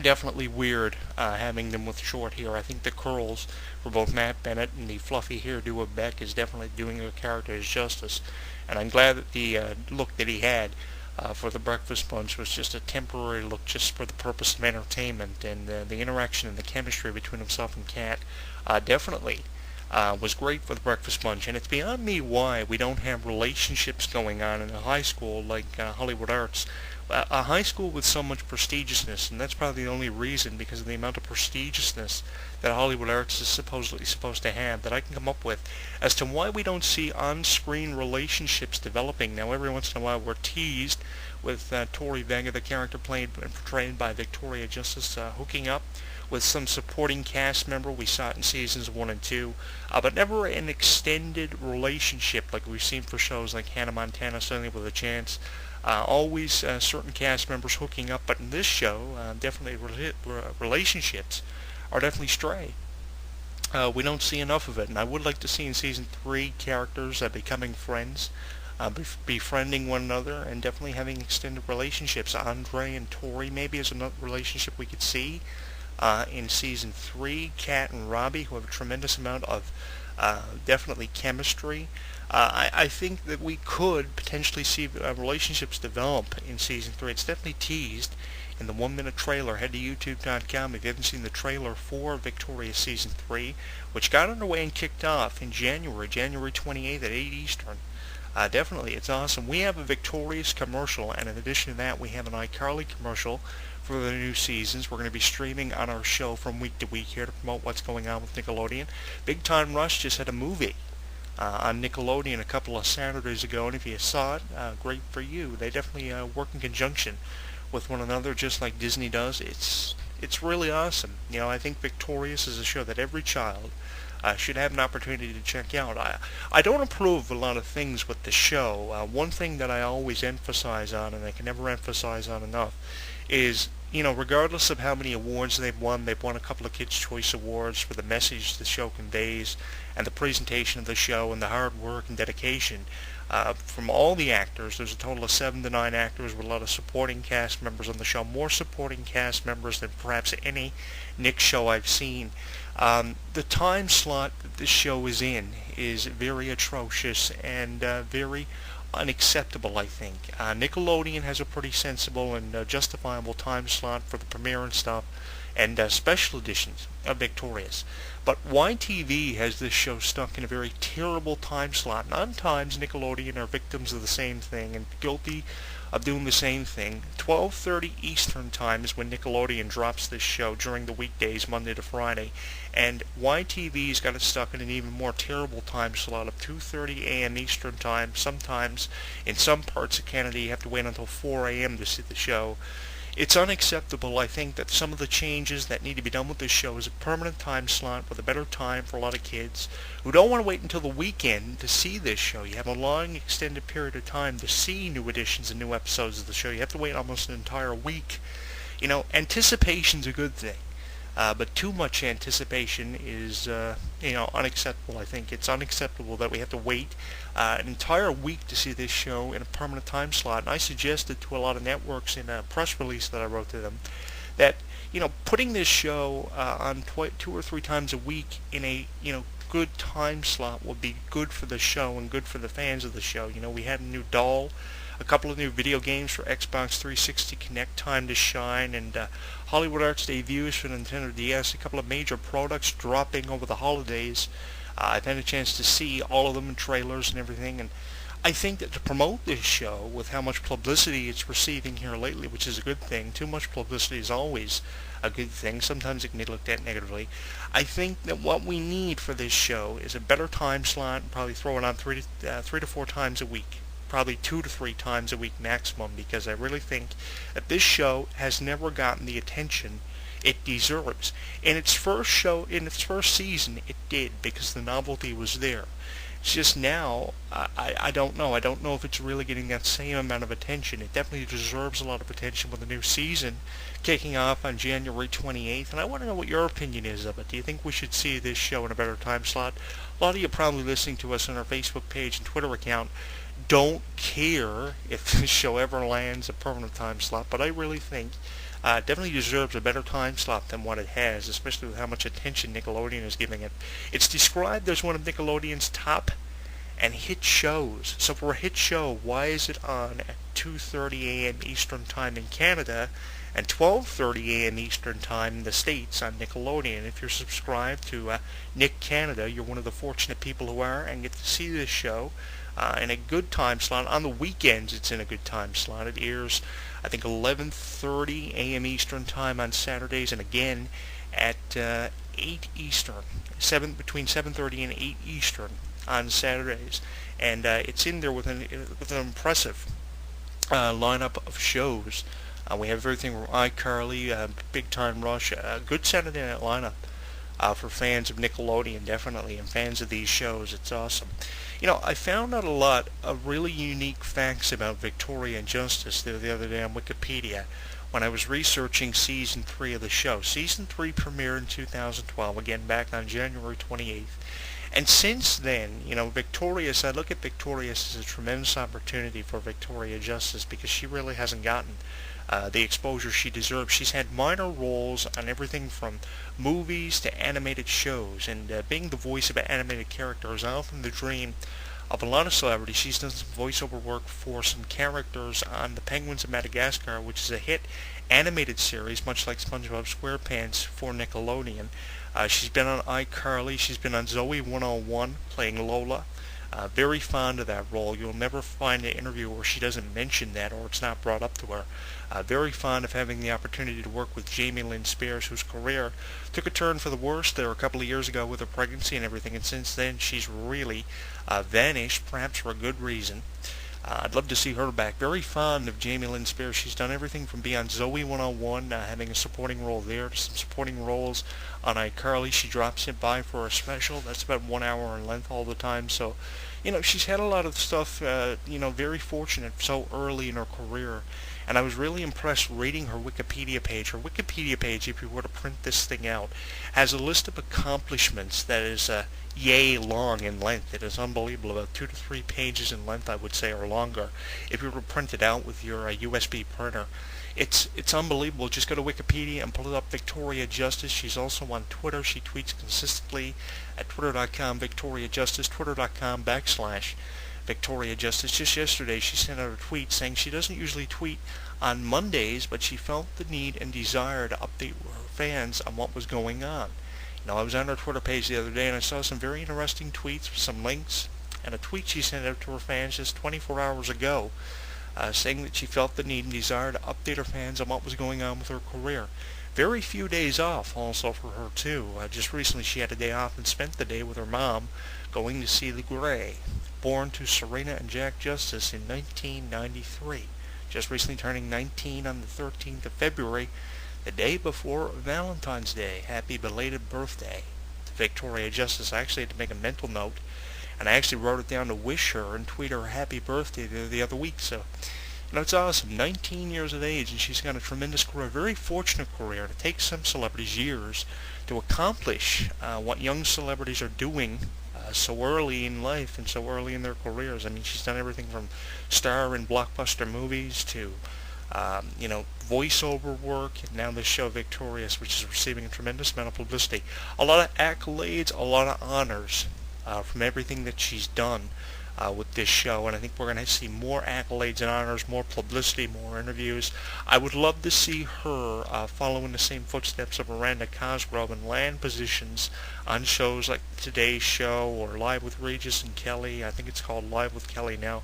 Definitely weird having them with short hair. I think the curls for both Matt Bennett and the fluffy hairdo of Beck is definitely doing their characters justice. And I'm glad that the look that he had for the Breakfast Bunch was just a temporary look just for the purpose of entertainment. And the interaction and the chemistry between himself and Kat definitely was great for the Breakfast Bunch. And it's beyond me why we don't have relationships going on in a high school like Hollywood Arts, a high school with so much prestigiousness, and that's probably the only reason, because of the amount of prestigiousness that Hollywood Arts is supposedly supposed to have, that I can come up with as to why we don't see on-screen relationships developing. Now, every once in a while we're teased with Tori Vega, the character played and portrayed by Victoria Justice, hooking up with some supporting cast member. We saw it in seasons 1 and 2, but never an extended relationship like we've seen for shows like Hannah Montana, Certainly with a Chance. Always certain cast members hooking up, but in this show, definitely relationships are definitely stray. We don't see enough of it, and I would like to see in season 3 characters becoming friends, befriending one another, and definitely having extended relationships. Andre and Tori maybe is another relationship we could see in season 3. Kat and Robbie, who have a tremendous amount of definitely chemistry. I think that we could potentially see relationships develop in season 3. It's definitely teased in the 1-minute trailer. Head to youtube.com if you haven't seen the trailer for Victoria season 3, which got underway and kicked off in January 28th at 8 Eastern. Definitely, it's awesome. We have a Victorious commercial, and in addition to that, we have an iCarly commercial for the new seasons. We're going to be streaming on our show from week to week here to promote what's going on with Nickelodeon. Big Time Rush just had a movie on Nickelodeon a couple of Saturdays ago, and if you saw it, great for you. They definitely work in conjunction with one another, just like Disney does. It's really awesome. I think Victorious is a show that every child should have an opportunity to check out. I don't approve of a lot of things with the show. One thing that I always emphasize on, and I can never emphasize on enough, is regardless of how many awards they've won a couple of Kids' Choice Awards for the message the show conveys and the presentation of the show and the hard work and dedication from all the actors. There's a total of 7 to 9 actors with a lot of supporting cast members on the show, more supporting cast members than perhaps any Nick show I've seen. The time slot that this show is in is very atrocious and very unacceptable, I think. Nickelodeon has a pretty sensible and justifiable time slot for the premiere and stuff, and special editions of Victorious. But YTV has this show stuck in a very terrible time slot, and on times Nickelodeon are victims of the same thing and guilty of doing the same thing. 12:30 Eastern time is when Nickelodeon drops this show during the weekdays, Monday to Friday, and YTV's got it stuck in an even more terrible time slot of 2:30 a.m. Eastern time. Sometimes, in some parts of Canada, you have to wait until 4 a.m. to see the show. It's unacceptable. I think that some of the changes that need to be done with this show is a permanent time slot with a better time for a lot of kids who don't want to wait until the weekend to see this show. You have a long extended period of time to see new editions and new episodes of the show. You have to wait almost an entire week. Anticipation's a good thing. But too much anticipation is, unacceptable. I think it's unacceptable that we have to wait an entire week to see this show in a permanent time slot. And I suggested to a lot of networks in a press release that I wrote to them that, putting this show on 2 or 3 times a week in a, good time slot would be good for the show and good for the fans of the show. We had a new doll, a couple of new video games for Xbox 360, Kinect Time to Shine, and Hollywood Arts debuts for Nintendo DS, a couple of major products dropping over the holidays. I've had a chance to see all of them in trailers and everything, and I think that to promote this show with how much publicity it's receiving here lately, which is a good thing, too much publicity is always a good thing. Sometimes it can be looked at negatively. I think that what we need for this show is a better time slot, and probably throw it on 3 to 4 times a week. Probably 2 to 3 times a week maximum, because I really think that this show has never gotten the attention it deserves. In its first season, it did, because the novelty was there. It's just now, I don't know. I don't know if it's really getting that same amount of attention. It definitely deserves a lot of attention with the new season kicking off on January 28th, and I want to know what your opinion is of it. Do you think we should see this show in a better time slot? A lot of you probably listening to us on our Facebook page and Twitter account don't care if this show ever lands a permanent time slot, but I really think definitely deserves a better time slot than what it has, especially with how much attention Nickelodeon is giving it. It's described as one of Nickelodeon's top and hit shows. So for a hit show, why is it on at 2:30 a.m. Eastern Time in Canada and 12:30 a.m. Eastern Time in the States on Nickelodeon? If you're subscribed to Nick Canada, you're one of the fortunate people who are and get to see this show in a good time slot. On the weekends, it's in a good time slot. It airs, I think, 11:30 a.m. Eastern Time on Saturdays, and again at 8 Eastern, between 7:30 and 8 Eastern on Saturdays, and it's in there with an impressive lineup of shows. We have everything from iCarly, Big Time Rush, a good Saturday night lineup for fans of Nickelodeon, definitely, and fans of these shows. It's awesome. You know, I found out a lot of really unique facts about Victoria Justice the other day on Wikipedia when I was researching Season 3 of the show. Season 3 premiered in 2012, again back on January 28th. And since then, you know, I look at Victorious as a tremendous opportunity for Victoria Justice because she really hasn't gotten the exposure she deserves. She's had minor roles on everything from movies to animated shows, and being the voice of an animated character is often the dream of a lot of celebrities. She's done some voiceover work for some characters on The Penguins of Madagascar, which is a hit animated series, much like SpongeBob SquarePants for Nickelodeon. She's been on iCarly. She's been on Zoe 101, playing Lola. Very fond of that role. You'll never find an interview where she doesn't mention that or it's not brought up to her. Very fond of having the opportunity to work with Jamie Lynn Spears, whose career took a turn for the worse there a couple of years ago with her pregnancy and everything, and since then she's really vanished, perhaps for a good reason. I'd love to see her back. Very fond of Jamie Lynn Spears. She's done everything from being on Zoe 101, having a supporting role there, to some supporting roles on iCarly. She drops it by for a special. That's about 1 hour in length all the time. So, you know, she's had a lot of stuff, very fortunate so early in her career. And I was really impressed reading her Wikipedia page. Her Wikipedia page, if you were to print this thing out, has a list of accomplishments that is yay long in length. It is unbelievable, about 2 to 3 pages in length, I would say, or longer, if you were to print it out with your USB printer. It's unbelievable. Just go to Wikipedia and pull it up, Victoria Justice. She's also on Twitter. She tweets consistently at twitter.com Victoria Justice, twitter.com/Victoria Justice. Just yesterday, she sent out a tweet saying she doesn't usually tweet on Mondays, but she felt the need and desire to update her fans on what was going on. You know, I was on her Twitter page the other day, and I saw some very interesting tweets with some links, and a tweet she sent out to her fans just 24 hours ago, saying that she felt the need and desire to update her fans on what was going on with her career. Very few days off also for her, too. Just recently she had a day off and spent the day with her mom going to see The Grey, born to Serena and Jack Justice in 1993. Just recently turning 19 on the 13th of February, the day before Valentine's Day. Happy belated birthday to Victoria Justice. I actually had to make a mental note, and I actually wrote it down to wish her and tweet her a happy birthday the other week. So, you know, it's awesome. 19 years of age, and she's got a tremendous career, a very fortunate career. To take some celebrities years to accomplish what young celebrities are doing so early in life and so early in their careers. I mean, she's done everything from star in blockbuster movies to voiceover work, and now this show Victorious, which is receiving a tremendous amount of publicity. A lot of accolades, a lot of honors from everything that she's done with this show, and I think we're going to see more accolades and honors, more publicity, more interviews. I would love to see her follow in the same footsteps of Miranda Cosgrove and land positions on shows like Today's Show or Live with Regis and Kelly. I think it's called Live with Kelly now.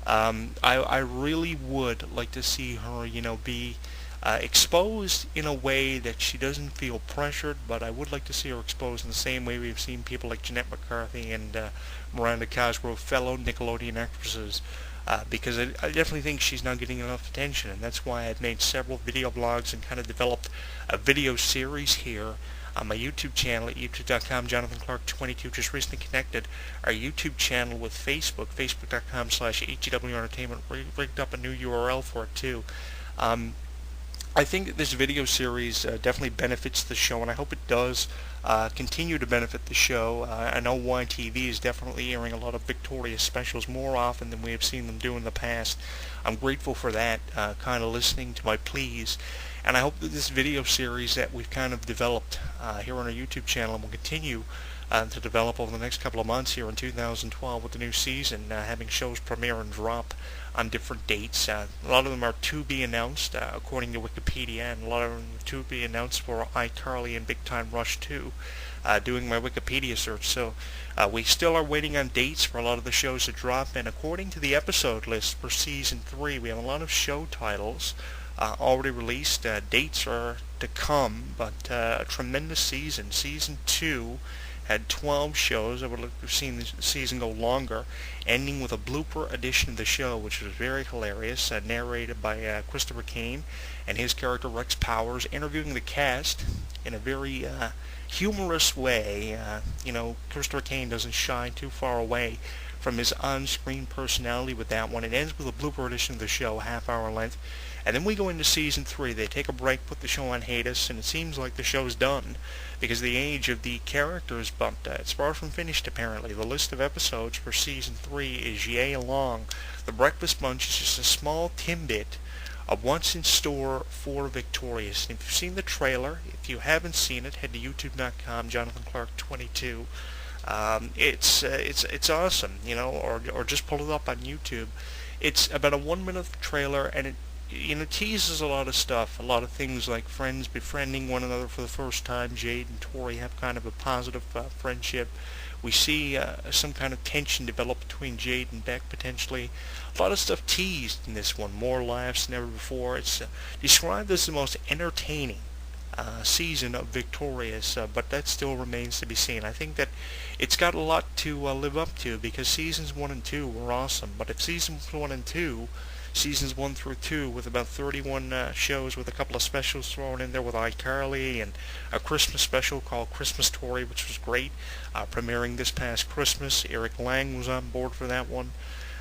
I really would like to see her, be exposed in a way that she doesn't feel pressured, but I would like to see her exposed in the same way we've seen people like Jeanette McCarthy and Miranda Cosgrove, fellow Nickelodeon actresses, because I definitely think she's not getting enough attention, and that's why I've made several video blogs and kind of developed a video series here on my YouTube channel at youtube.com, Jonathan Clarke 22, just recently connected our YouTube channel with Facebook, facebook.com/HGW Entertainment, rigged up a new URL for it too. I think that this video series definitely benefits the show, and I hope it does continue to benefit the show. I know YTV is definitely airing a lot of Victoria specials more often than we have seen them do in the past. I'm grateful for that, kind of listening to my pleas. And I hope that this video series that we've kind of developed here on our YouTube channel and will continue to develop over the next couple of months here in 2012 with the new season, having shows premiere and drop on different dates. A lot of them are to be announced, according to Wikipedia, and a lot of them are to be announced for iCarly and Big Time Rush 2, doing my Wikipedia search. So we still are waiting on dates for a lot of the shows to drop, and according to the episode list for Season 3, we have a lot of show titles already released. Dates are to come, but a tremendous season. Season 2 had 12 shows. I would like to have seen the season go longer, ending with a blooper edition of the show, which was very hilarious, narrated by Christopher Kane and his character Rex Powers, interviewing the cast in a very humorous way. Christopher Kane doesn't shy too far away from his on-screen personality with that one. It ends with a blooper edition of the show, half-hour length. And then we go into Season 3. They take a break, put the show on hiatus, and it seems like the show's done because the age of the characters bumped. It's far from finished, apparently. The list of episodes for Season 3 is yay long. The Breakfast Bunch is just a small tidbit of what's in store for Victorious. And if you've seen the trailer, if you haven't seen it, head to youtube.com, Jonathan Clarke 22. It's awesome, or just pull it up on YouTube. It's about a 1-minute trailer, and it teases a lot of stuff, a lot of things like friends befriending one another for the first time. Jade and Tori have kind of a positive friendship. We see some kind of tension develop between Jade and Beck, potentially. A lot of stuff teased in this one, more laughs than ever before. It's described as the most entertaining season of Victorious, but that still remains to be seen. I think that it's got a lot to live up to, because seasons 1 and 2 were awesome, but if seasons 1 and 2, seasons 1 through 2, with about 31 shows with a couple of specials thrown in there with iCarly and a Christmas special called Christmas Story, which was great, premiering this past Christmas. Eric Lang was on board for that one.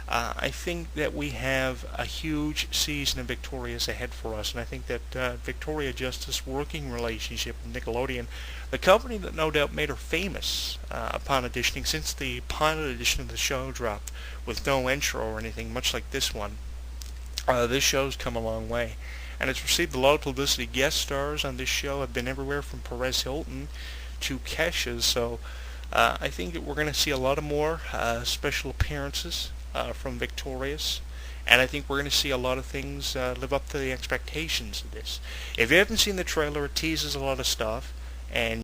I think that we have a huge season of Victorious ahead for us, and I think that Victoria Justice's working relationship with Nickelodeon, the company that no doubt made her famous upon auditioning, since the pilot edition of the show dropped with no intro or anything, much like this one, this show's come a long way, and it's received a lot of publicity. Guest stars on this show have been everywhere from Perez Hilton to Kesha, so I think that we're going to see a lot of more special appearances from Victorious, and I think we're going to see a lot of things live up to the expectations of this. If you haven't seen the trailer, it teases a lot of stuff, and